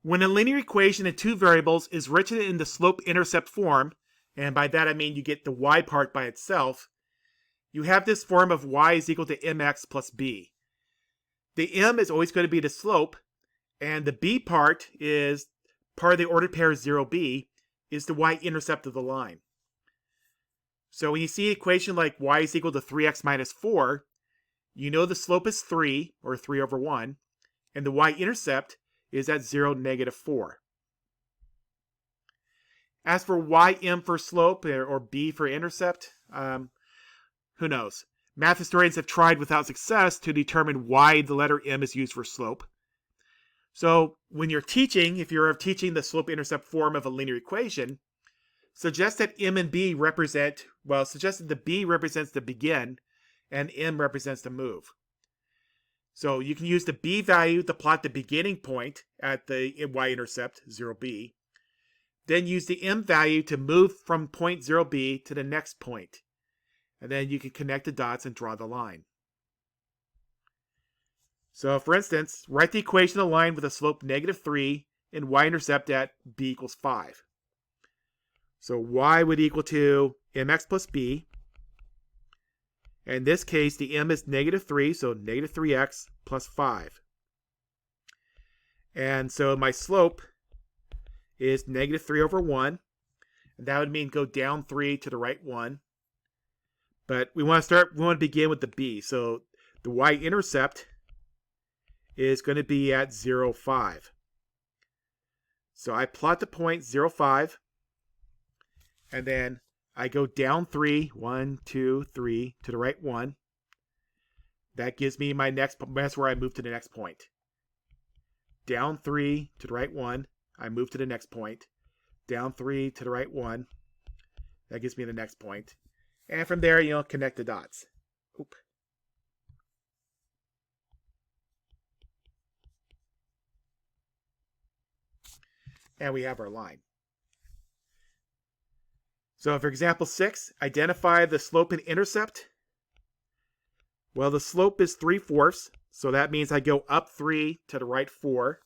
When a linear equation in two variables is written in the slope-intercept form, and by that I mean you get the y part by itself, you have this form of y is equal to mx plus b. The m is always going to be the slope, and the b part is part of the ordered pair 0b, is the y-intercept of the line. So when you see an equation like y is equal to 3x minus 4, you know the slope is 3, or 3 over 1, and the y-intercept is at 0, negative 4. As for ym for slope, or b for intercept, who knows? Math historians have tried without success to determine why the letter m is used for slope. So when you're teaching, if you're teaching the slope-intercept form of a linear equation, suggest that m and b suggest that the b represents the begin and m represents the move. So you can use the b value to plot the beginning point at the y-intercept, 0b. Then use the m value to move from point 0b to the next point. And then you can connect the dots and draw the line. So for instance, write the equation of a line with a slope negative 3 and y-intercept at b equals 5. So y would equal to mx plus b. In this case, the m is negative 3, so negative 3x plus 5. And so my slope is negative 3 over 1. And that would mean go down 3 to the right 1. But we want to begin with the b. So the y-intercept is going to be at 0, 5. So I plot the point 0, 5. And then I go down 3, 1, 2, 3 to the right 1. That gives me my next, that's where I move to the next point. Down 3 to the right 1. I move to the next point. Down 3 to the right 1. That gives me the next point. And from there, connect the dots. Oop. And we have our line. So for example 6, identify the slope and intercept. Well, the slope is 3/4, so that means I go up 3 to the right 4.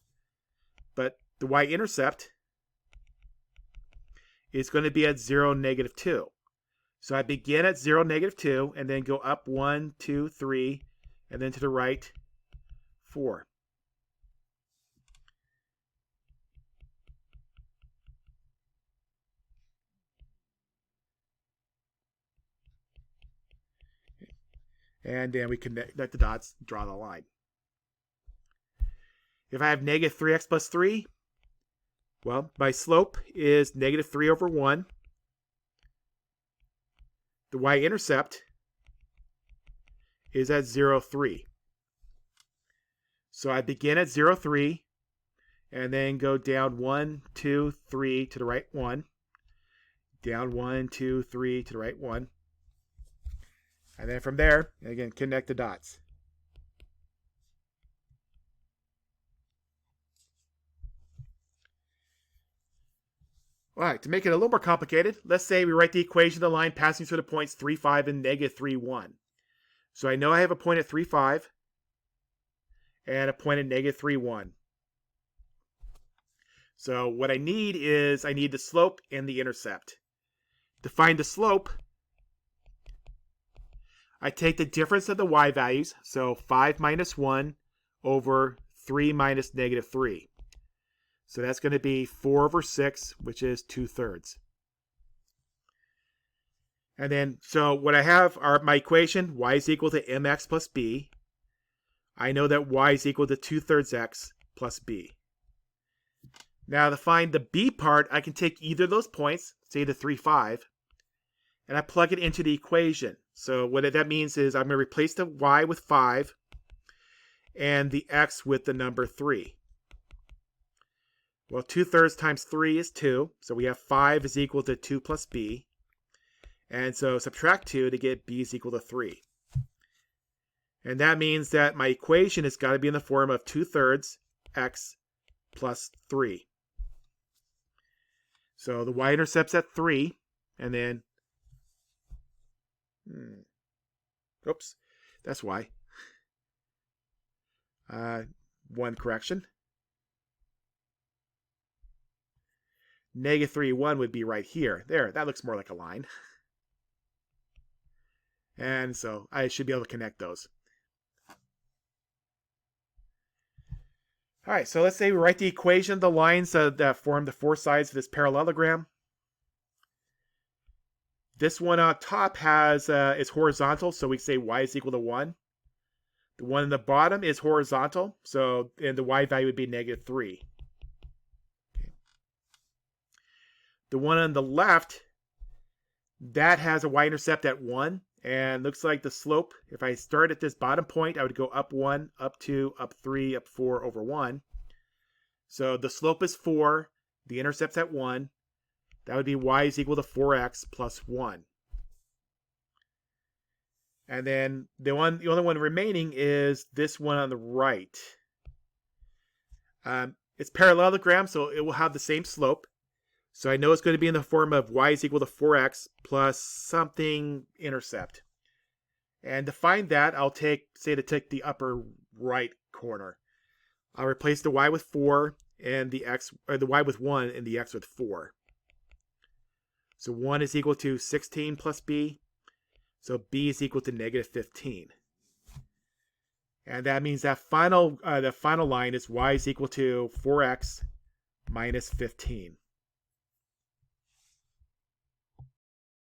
But the y-intercept is going to be at 0, negative 2. So I begin at 0, negative 2, and then go up 1, 2, 3, and then to the right 4. And then we connect the dots, draw the line. If I have negative 3x plus 3, well, my slope is negative 3 over 1. The y-intercept is at 0, 3. So I begin at 0, 3, and then go down 1, 2, 3 to the right 1. Down 1, 2, 3 to the right 1. And then from there, again, connect the dots. All right, to make it a little more complicated, let's say we write the equation of the line passing through the points 3, 5 and negative 3, 1. So I know I have a point at 3, 5 and a point at negative 3, 1. So what I need the slope and the intercept. To find the slope, I take the difference of the y values, so 5 minus 1 over 3 minus negative 3. So that's going to be 4 over 6, which is 2/3. And then, so what I have are my equation, y is equal to mx plus b. I know that y is equal to 2/3 x plus b. Now to find the b part, I can take either of those points, say the 3, 5, and I plug it into the equation. So what that means is I'm going to replace the y with 5 and the x with the number 3. Well, 2/3 times 3 is 2, so we have 5 is equal to 2 plus b. And so subtract 2 to get b is equal to 3. And that means that my equation has got to be in the form of 2/3 x plus 3. So the y-intercept's at 3, and then, oops, that's y. One correction. negative 3, 1 would be right here. There, that looks more like a line. And so I should be able to connect those. All right, so let's say we write the equation of the lines that form the four sides of this parallelogram. This one on top is horizontal, so we say y is equal to 1. The one in the bottom is horizontal, and the y value would be negative 3. Okay. The one on the left, that has a y-intercept at 1, and looks like the slope, if I start at this bottom point, I would go up 1, up 2, up 3, up 4 over 1. So the slope is 4, the intercept's at 1. That would be y is equal to 4x plus 1. And then the only one remaining is this one on the right. It's parallelogram, so it will have the same slope. So I know it's going to be in the form of y is equal to 4x plus something intercept. And to find that, I'll take the upper right corner. I'll replace the y with 4 and the y with 1 and the x with 4. So 1 is equal to 16 plus b. So b is equal to negative 15. And that means that the final line is y is equal to 4x minus 15.